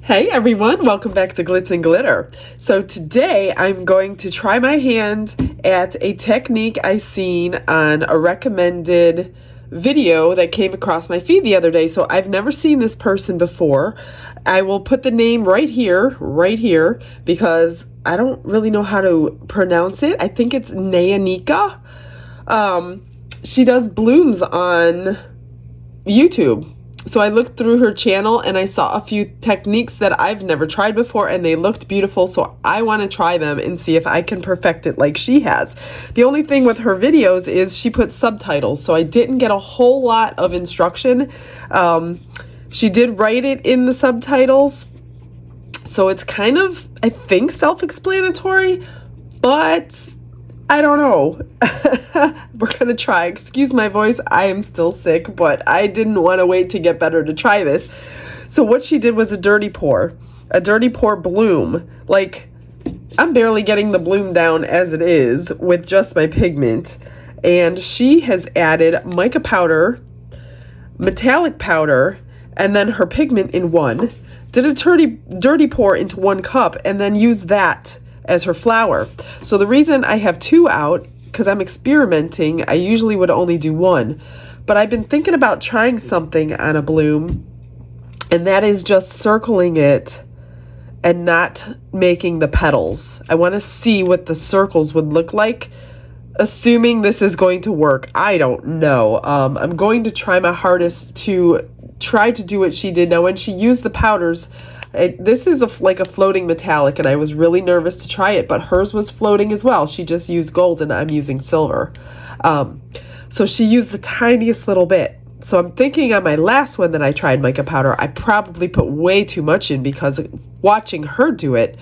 Hey everyone, welcome back to Glitz and Glitter. So today I'm going to try my hand at a technique I seen on a recommended video that came across my feed the other day. So I've never seen this person before. I will put the name right here, because I don't really know how to pronounce it. I think it's Nayanika. She does blooms on YouTube. So I looked through her channel and I saw a few techniques that I've never tried before and they looked beautiful. So I want to try them and see if I can perfect it like she has. The only thing with her videos is she puts subtitles. So I didn't get a whole lot of instruction. She did write it in the subtitles. So it's kind of, I think, self-explanatory, but I don't know. We're going to try. Excuse my voice. I am still sick, but I didn't want to wait to get better to try this. So what she did was a dirty pour bloom. Like, I'm barely getting the bloom down as it is with just my pigment. And she has added mica powder, metallic powder, and then her pigment in one. Did a dirty pour into 1 cup and then used that as her flower. So the reason I have 2 out, because I'm experimenting, I usually would only do 1. But I've been thinking about trying something on a bloom, and that is just circling it and not making the petals. I want to see what the circles would look like, assuming this is going to work. I don't know. I'm going to try my hardest to try to do what she did. Now, when she used the powders, this is like a floating metallic, and I was really nervous to try it, but hers was floating as well. She just used gold, and I'm using silver. So she used the tiniest little bit. So I'm thinking on my last one that I tried mica powder, I probably put way too much in, because watching her do it,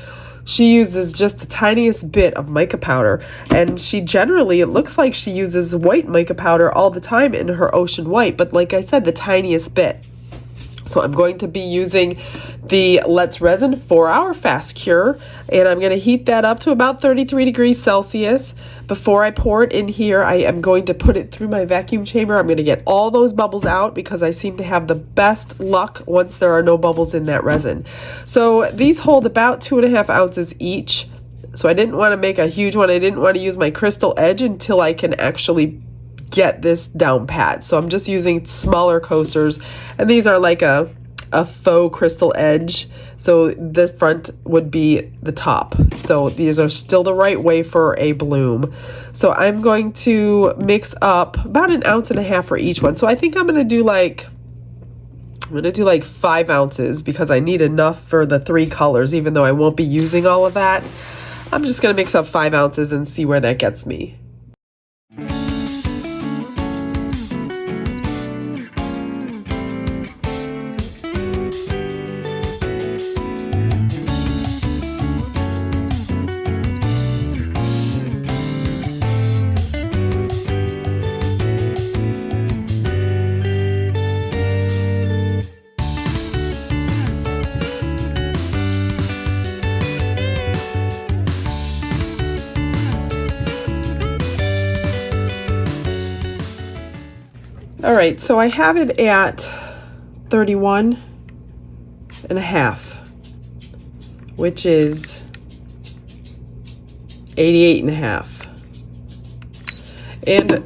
she uses just the tiniest bit of mica powder, and she generally, it looks like she uses white mica powder all the time in her ocean white, but like I said, the tiniest bit. So I'm going to be using the Let's Resin 4-hour fast cure, and I'm going to heat that up to about 33 degrees Celsius. Before I pour it in here, I am going to put it through my vacuum chamber. I'm going to get all those bubbles out, because I seem to have the best luck once there are no bubbles in that resin. So these hold about 2.5 ounces each. So I didn't want to make a huge one. I didn't want to use my crystal edge until I can actually get this down pat. So I'm just using smaller coasters, and these are like a faux crystal edge, so the front would be the top. So these are still the right way for a bloom. So I'm going to mix up about 1.5 ounces for each one. So I think I'm going to do like 5 ounces, because I need enough for the 3 colors, even though I won't be using all of that. I'm just going to mix up 5 ounces and see where that gets me. All right, so I have it at 31.5, which is 88.5. And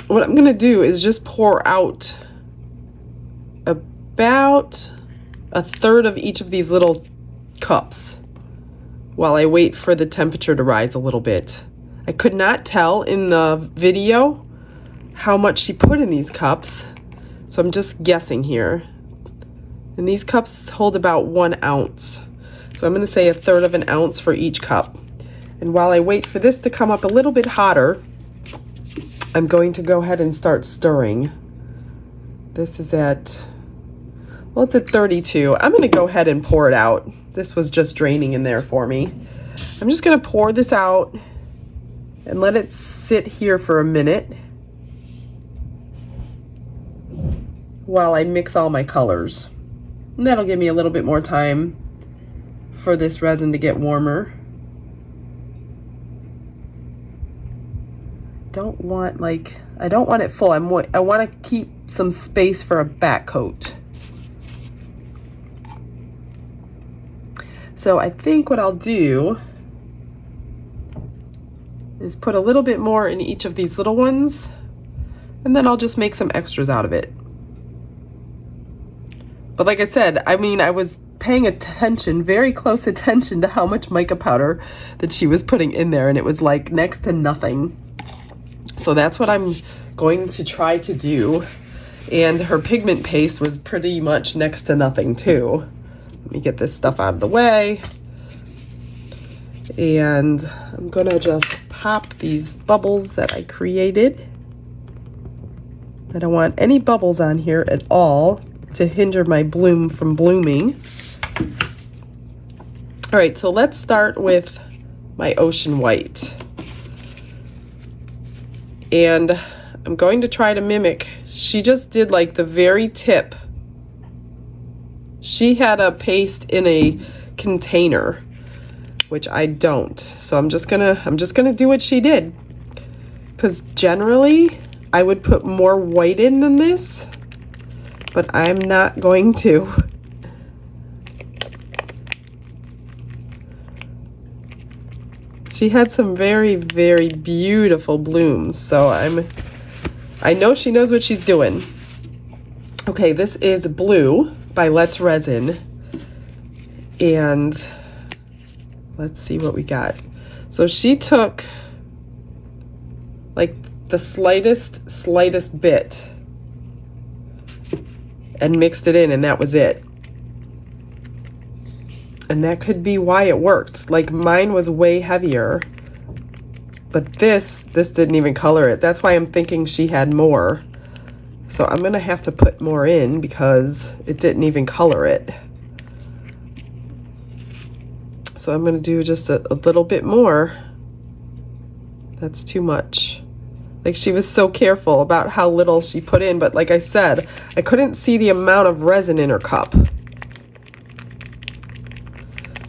what I'm gonna do is just pour out about 1/3 of each of these little cups while I wait for the temperature to rise a little bit. I could not tell in the video how much she put in these cups, so I'm just guessing here. And these cups hold about 1 ounce. So I'm going to say 1/3 of an ounce for each cup. And while I wait for this to come up a little bit hotter, I'm going to go ahead and start stirring. This is at, well, it's at 32. I'm going to go ahead and pour it out. This was just draining in there for me. I'm just going to pour this out and let it sit here for a minute while I mix all my colors. And that'll give me a little bit more time for this resin to get warmer. I don't want it full. I want to keep some space for a back coat. So I think what I'll do is put a little bit more in each of these little ones, and then I'll just make some extras out of it. But like I said, I mean, I was paying attention, very close attention to how much mica powder that she was putting in there, and it was like next to nothing. So that's what I'm going to try to do. And her pigment paste was pretty much next to nothing too. Let me get this stuff out of the way. And I'm gonna just pop these bubbles that I created. I don't want any bubbles on here at all to hinder my bloom from blooming. All right, so let's start with my ocean white. And I'm going to try to mimic, she just did like the very tip. She had a paste in a container, which I don't. So I'm just gonna do what she did. Because generally I would put more white in than this, but I'm not going to. She had some very, very beautiful blooms, so I know she knows what she's doing. Okay, this is Blue by Let's Resin, and let's see what we got. So she took like the slightest bit and mixed it in, and that was it. And that could be why it worked. Like mine was way heavier, but this didn't even color it. That's why I'm thinking she had more. So I'm gonna have to put more in because it didn't even color it. So I'm gonna do just a little bit more. That's too much. Like she was so careful about how little she put in, but like I said, I couldn't see the amount of resin in her cup.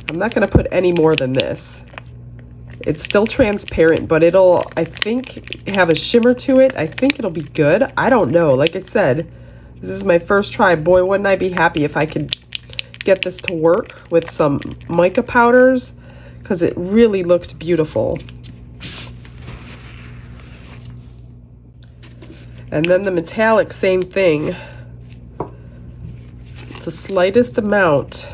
I'm not gonna put any more than this. It's still transparent, but it'll, I think, have a shimmer to it. I think it'll be good. I don't know. Like I said, this is my first try. Boy, wouldn't I be happy if I could get this to work with some mica powders, because it really looked beautiful. And then the metallic, same thing. The slightest amount.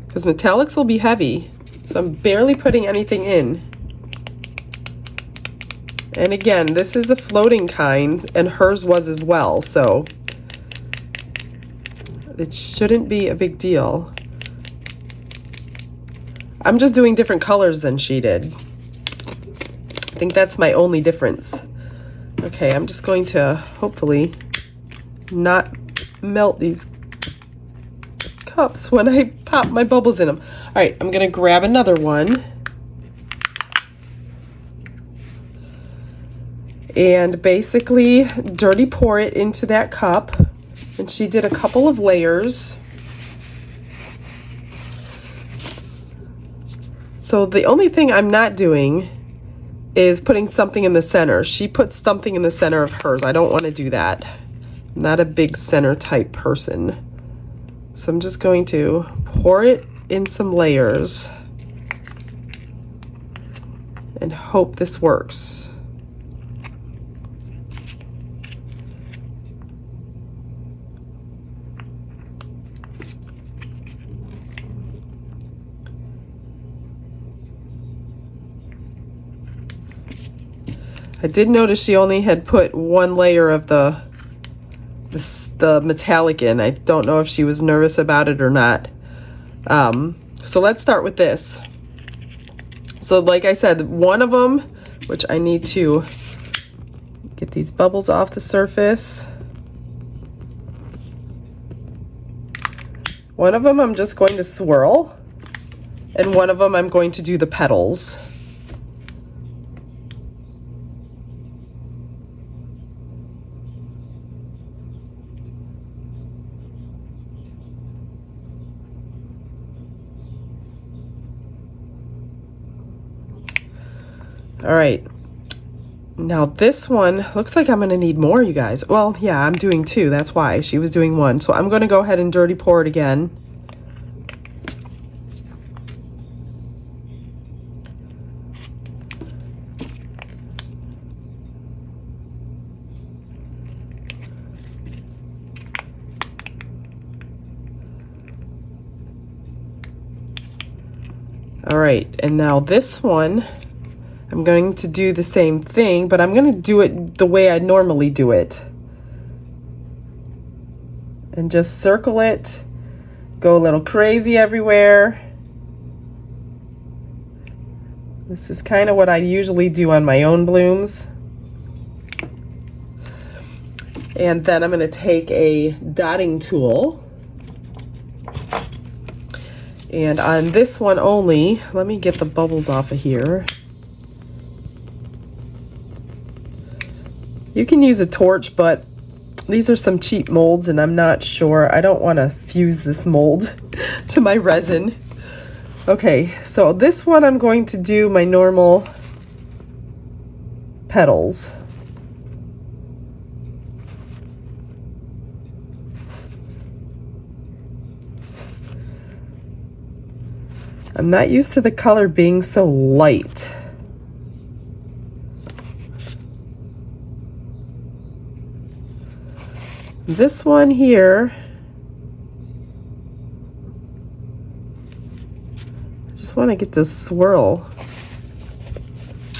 Because metallics will be heavy, so I'm barely putting anything in. And again, this is a floating kind, and hers was as well, so it shouldn't be a big deal. I'm just doing different colors than she did. I think that's my only difference. Okay, I'm just going to hopefully not melt these cups when I pop my bubbles in them. All right, I'm gonna grab another one and basically dirty pour it into that cup. And she did a couple of layers. So the only thing I'm not doing is putting something in the center. She put something in the center of hers. I don't want to do that. I'm not a big center type person. So I'm just going to pour it in some layers and hope this works. I did notice she only had put one layer of the metallic in. I don't know if she was nervous about it or not. So let's start with this. So like I said, one of them, which I need to get these bubbles off the surface. One of them I'm just going to swirl, and one of them I'm going to do the petals. All right, Now this one, looks like I'm gonna need more, you guys. Well, yeah, I'm doing two, that's why. She was doing one. So I'm gonna go ahead and dirty pour it again. All right, and now this one, I'm going to do the same thing, but I'm going to do it the way I normally do it. And just circle it, go a little crazy everywhere. This is kind of what I usually do on my own blooms. And then I'm going to take a dotting tool. And on this one only, let me get the bubbles off of here. You can use a torch, but these are some cheap molds and I'm not sure. I don't want to fuse this mold to my resin. Okay, so this one I'm going to do my normal petals. I'm not used to the color being so light. This one here, I just want to get this swirl.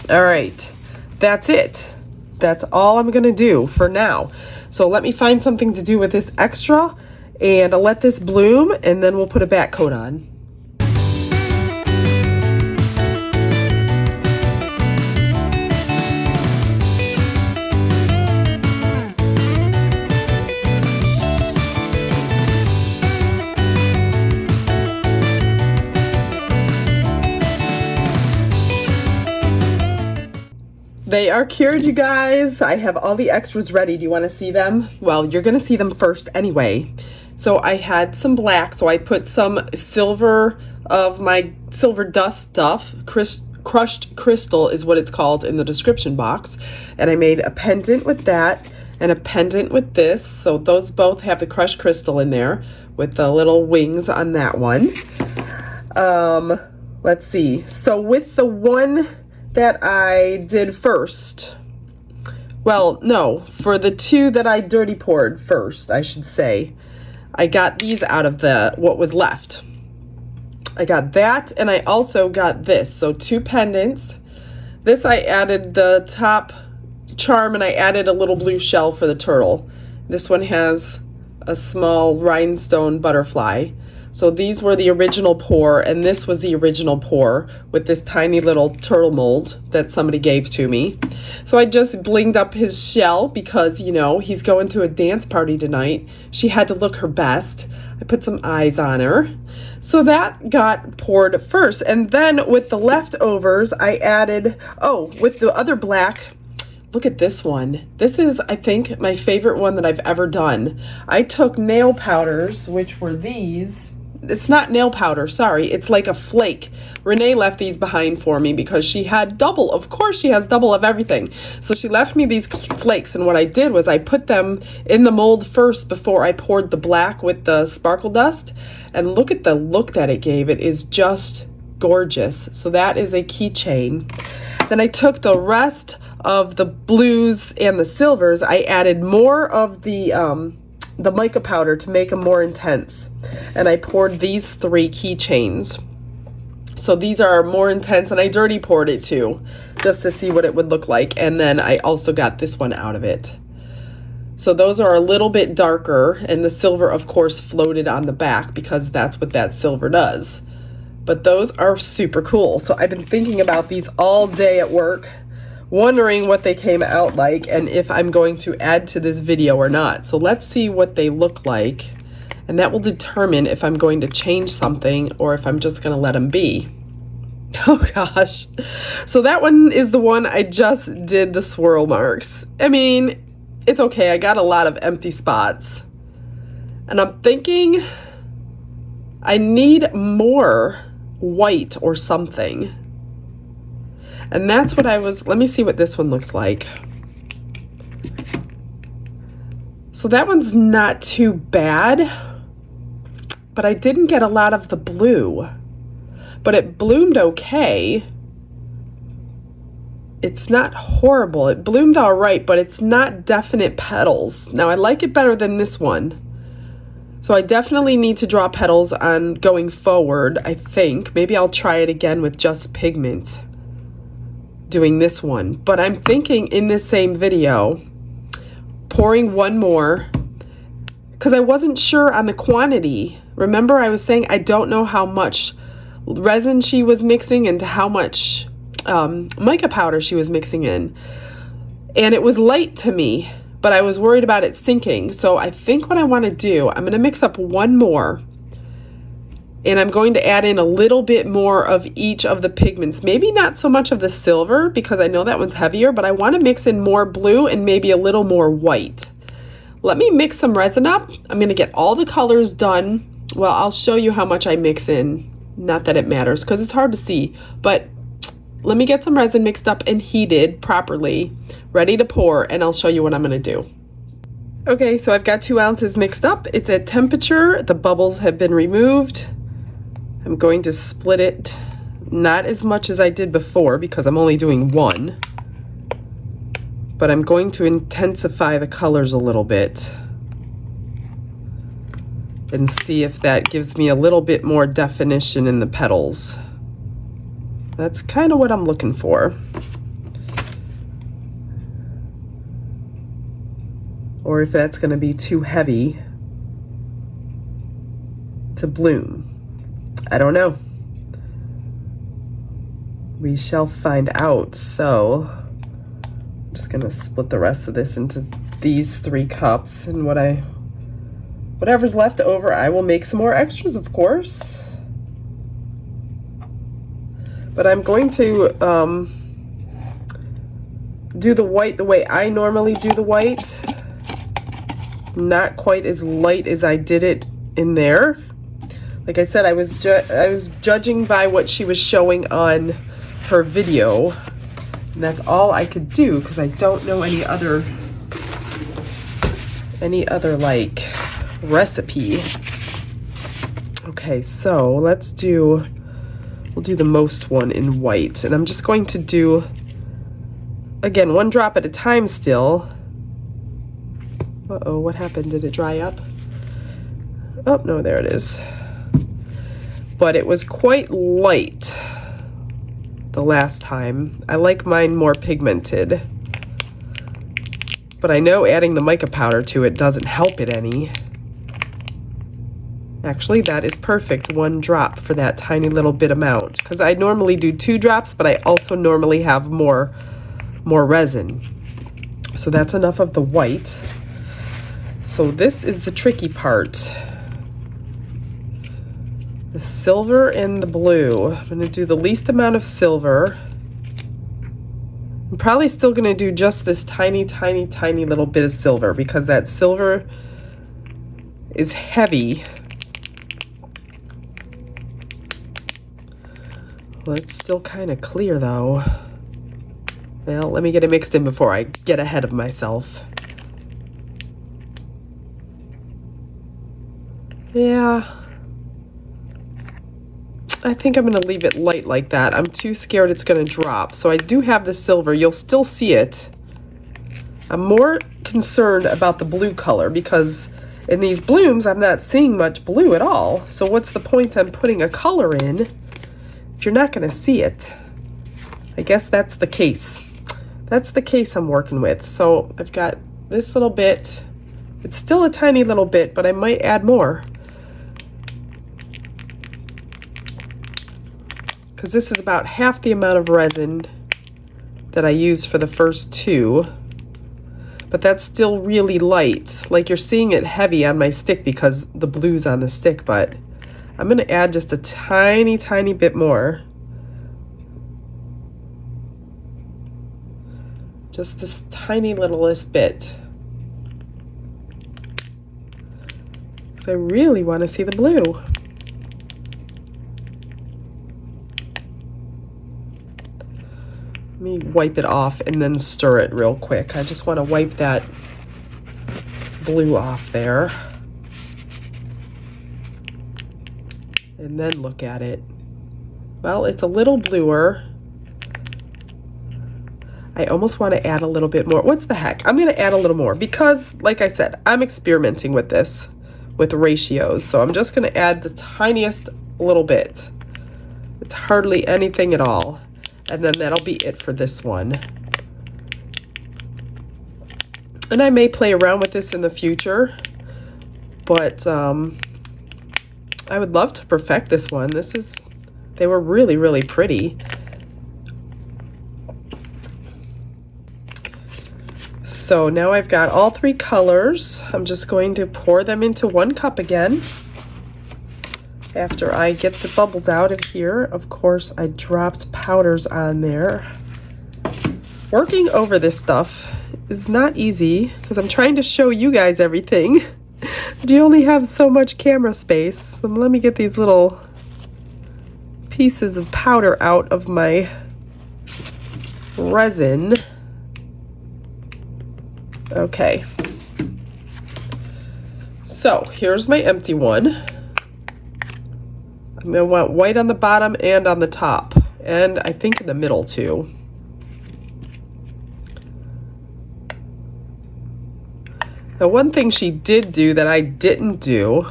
All right, that's it. That's all I'm gonna do for now. So let me find something to do with this extra and I'll let this bloom and then we'll put a back coat on. They are cured, you guys. I have all the extras ready. Do you want to see them? Well, you're going to see them first anyway. So I had some black, so I put some silver of my silver dust stuff. Crushed crystal is what it's called in the description box. And I made a pendant with that and a pendant with this. So those both have the crushed crystal in there with the little wings on that one. Let's see. So with the one that I did first, well, no, for the two that I dirty poured first, I should say, I got these out of what was left. I got that, and I also got this. So two pendants. This I added the top charm, and I added a little blue shell for the turtle. This one has a small rhinestone butterfly. So these were the original pour, and this was the original pour with this tiny little turtle mold that somebody gave to me. So I just blinged up his shell because, you know, he's going to a dance party tonight. She had to look her best. I put some eyes on her. So that got poured first. And then with the leftovers, I added, oh, with the other black, look at this one. This is, I think, my favorite one that I've ever done. I took nail powders, which were these. It's not nail powder, sorry. It's like a flake. Renee left these behind for me because she had double. Of course, she has double of everything. So she left me these flakes, and what I did was I put them in the mold first before I poured the black with the sparkle dust. And look at the look that it gave. It is just gorgeous. So that is a keychain. Then I took the rest of the blues and the silvers. I added more of the mica powder to make them more intense. And I poured these three keychains. So these are more intense, and I dirty poured it too, just to see what it would look like. And then I also got this one out of it. So those are a little bit darker, and the silver, of course, floated on the back because that's what that silver does. But those are super cool. So I've been thinking about these all day at work, wondering what they came out like and if I'm going to add to this video or not. So let's see what they look like, and that will determine if I'm going to change something or if I'm just going to let them be. Oh gosh. So that one is the one I just did the swirl marks. I mean, it's okay. I got a lot of empty spots. And I'm thinking I need more white or something. And that's what I was, let me see what this one looks like. So that one's not too bad, but I didn't get a lot of the blue. But it bloomed okay. It's not horrible. It bloomed all right, but it's not definite petals. Now I like it better than this one. So I definitely need to draw petals on going forward, I think. Maybe I'll try it again with just pigment, doing this one. But I'm thinking in this same video, pouring one more, because I wasn't sure on the quantity. Remember I was saying I don't know how much resin she was mixing and how much mica powder she was mixing in. And it was light to me, but I was worried about it sinking. So I think what I want to do, I'm going to mix up one more, and I'm going to add in a little bit more of each of the pigments. Maybe not so much of the silver, because I know that one's heavier, but I want to mix in more blue and maybe a little more white. Let me mix some resin up. I'm going to get all the colors done. Well, I'll show you how much I mix in. Not that it matters, because it's hard to see, but let me get some resin mixed up and heated properly, ready to pour, and I'll show you what I'm going to do. Okay, so I've got 2 ounces mixed up. It's at temperature. The bubbles have been removed. I'm going to split it, not as much as I did before because I'm only doing 1, but I'm going to intensify the colors a little bit and see if that gives me a little bit more definition in the petals. That's kind of what I'm looking for. Or if that's going to be too heavy to bloom. I don't know. We shall find out. So I'm just going to split the rest of this into these 3 cups, and whatever's left over, I will make some more extras, of course. But I'm going to do the white the way I normally do the white. Not quite as light as I did it in there. Like I said, I was judging by what she was showing on her video. And that's all I could do, because I don't know any other like recipe. Okay, so we'll do the most one in white, and I'm just going to do, again, 1 drop at a time still. Uh-oh, what happened? Did it dry up? Oh, no, there it is. But it was quite light the last time. I like mine more pigmented, but I know adding the mica powder to it doesn't help it any. Actually, that is perfect, 1 drop for that tiny little bit amount, because I normally do 2 drops, but I also normally have more resin. So that's enough of the white. So this is the tricky part. The silver and the blue. I'm going to do the least amount of silver. I'm probably still going to do just this tiny, tiny, tiny little bit of silver, because that silver is heavy. Well, it's still kind of clear though. Well, let me get it mixed in before I get ahead of myself. Yeah. I think I'm going to leave it light like that. I'm too scared it's going to drop. So I do have the silver. You'll still see it. I'm more concerned about the blue color, because in these blooms, I'm not seeing much blue at all. So what's the point on putting a color in if you're not going to see it? I guess that's the case. That's the case I'm working with. So I've got this little bit. It's still a tiny little bit, but I might add more, because this is about half the amount of resin that I used for the first 2. But that's still really light. Like, you're seeing it heavy on my stick because the blue's on the stick, but I'm going to add just a tiny, tiny bit more. Just this tiny littlest bit. Because I really want to see the blue. me wipe it off and then stir it real quick. I just want to wipe that blue off there. And then look at it. Well, it's a little bluer. I almost want to add a little bit more. What's the heck? I'm going to add a little more because, like I said, I'm experimenting with this, with ratios. So I'm just going to add the tiniest little bit. It's hardly anything at all. And then that'll be it for this one. And I may play around with this in the future, but I would love to perfect this one. They were really, really pretty. So now I've got all three colors. I'm just going to pour them into 1 cup again. After I get the bubbles out of here, of course, I dropped powders on there. Working over this stuff is not easy because I'm trying to show you guys everything. But you only have so much camera space. So let me get these little pieces of powder out of my resin. Okay. So here's my empty one. I'm going to want white on the bottom and on the top. And I think in the middle too. Now, one thing she did do that I didn't do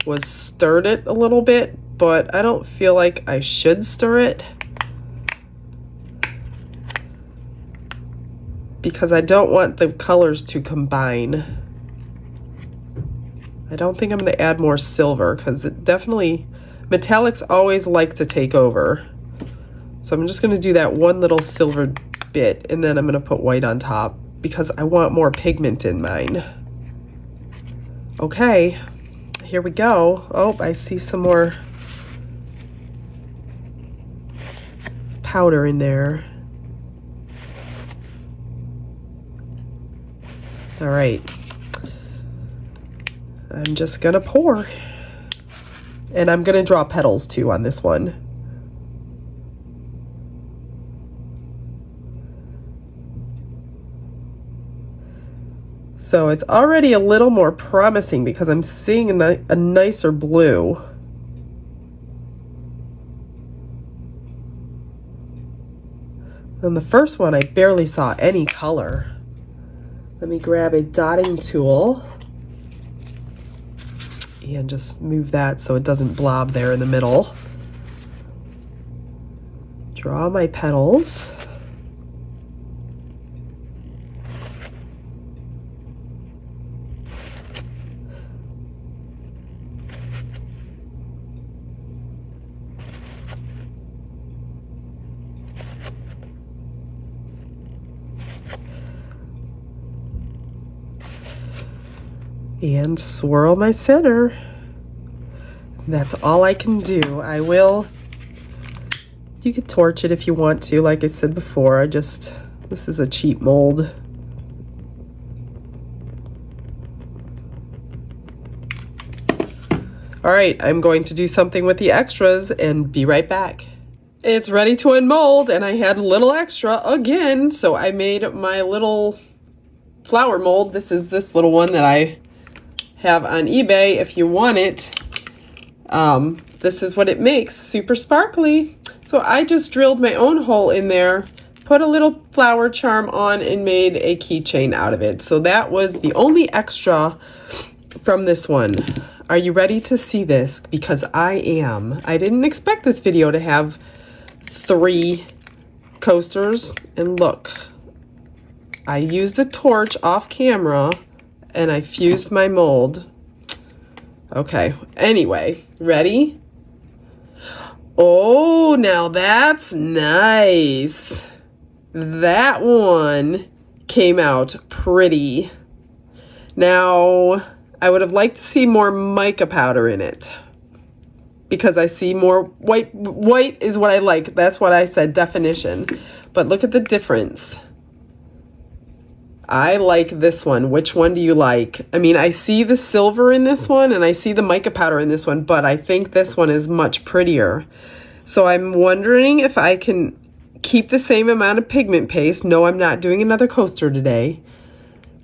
was stirred it a little bit, but I don't feel like I should stir it because I don't want the colors to combine. I don't think I'm going to add more silver because it definitely, metallics always like to take over. So I'm just going to do that one little silver bit and then I'm going to put white on top because I want more pigment in mine. Okay, here we go. Oh, I see some more powder in there. All right. I'm just gonna pour. And I'm gonna draw petals too on this one. So it's already a little more promising because I'm seeing a nicer blue. And the first one, I barely saw any color. Let me grab a dotting tool and just move that so it doesn't blob there in the middle. Draw my petals. And swirl my center. That's all I can do. You could torch it if you want to, like I said before. This is a cheap mold. All right, I'm going to do something with the extras and be right back. It's ready to unmold and I had a little extra again. So I made my little flower mold. This is this little one that I have on eBay if you want it. This is what it makes, super sparkly. So I just drilled my own hole in there, put a little flower charm on and made a keychain out of it. So that was the only extra from this one. Are you ready to see this? Because I am. I didn't expect this video to have 3 coasters. And look, I used a torch off camera and I fused my mold. Okay, anyway, ready? Oh, now that's nice. That one came out pretty. Now, I would have liked to see more mica powder in it because I see more white. White is what I like. That's what I said, definition. But look at the difference. I like this one. Which one do you like? I mean, I see the silver in this one and I see the mica powder in this one, but I think this one is much prettier. So I'm wondering if I can keep the same amount of pigment paste. No, I'm not doing another coaster today.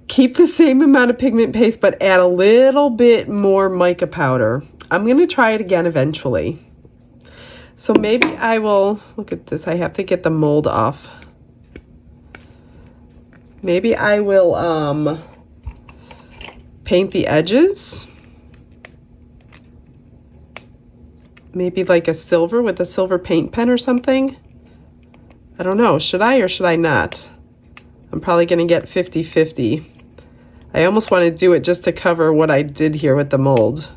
Keep the same amount of pigment paste, but add a little bit more mica powder. I'm going to try it again eventually. So maybe I will, look at this, I have to get the mold off. Maybe I will paint the edges. Maybe like a silver with a silver paint pen or something. I don't know, should I or should I not? I'm probably going to get 50-50. I almost want to do it just to cover what I did here with the mold.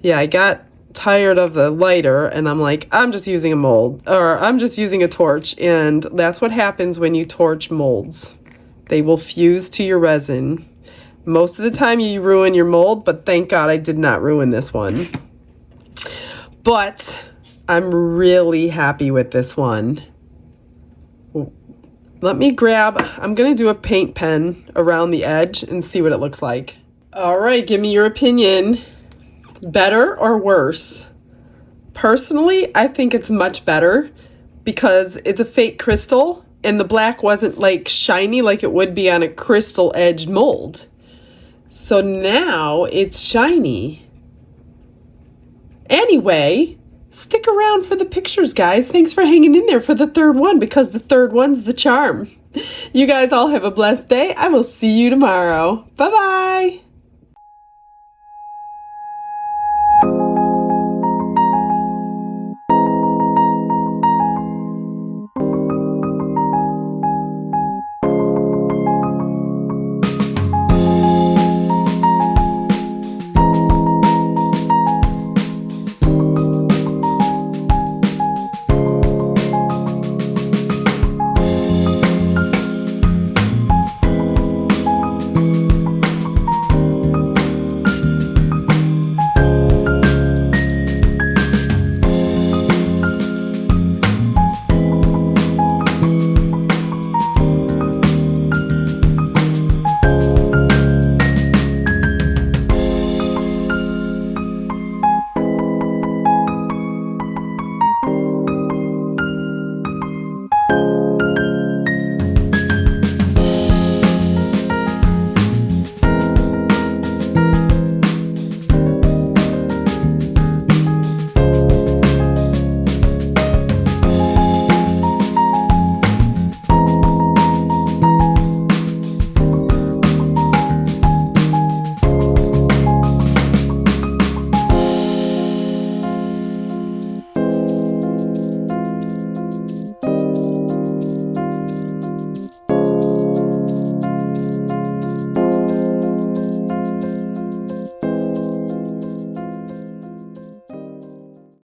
Yeah, I got tired of the lighter and I'm like, I'm just using a mold, or I'm just using a torch, and that's what happens when you torch molds. They will fuse to your resin. Most of the time you ruin your mold, but thank God I did not ruin this one. But I'm really happy with this one. Let me grab, I'm going to do a paint pen around the edge and see what it looks like. All right, give me your opinion. Better or worse? Personally, I think it's much better because it's a fake crystal and the black wasn't like shiny like it would be on a crystal edge mold. So now it's shiny. Anyway, stick around for the pictures, guys. Thanks for hanging in there for the third one, because the third one's the charm. You guys all have a blessed day. I will see you tomorrow. Bye-bye.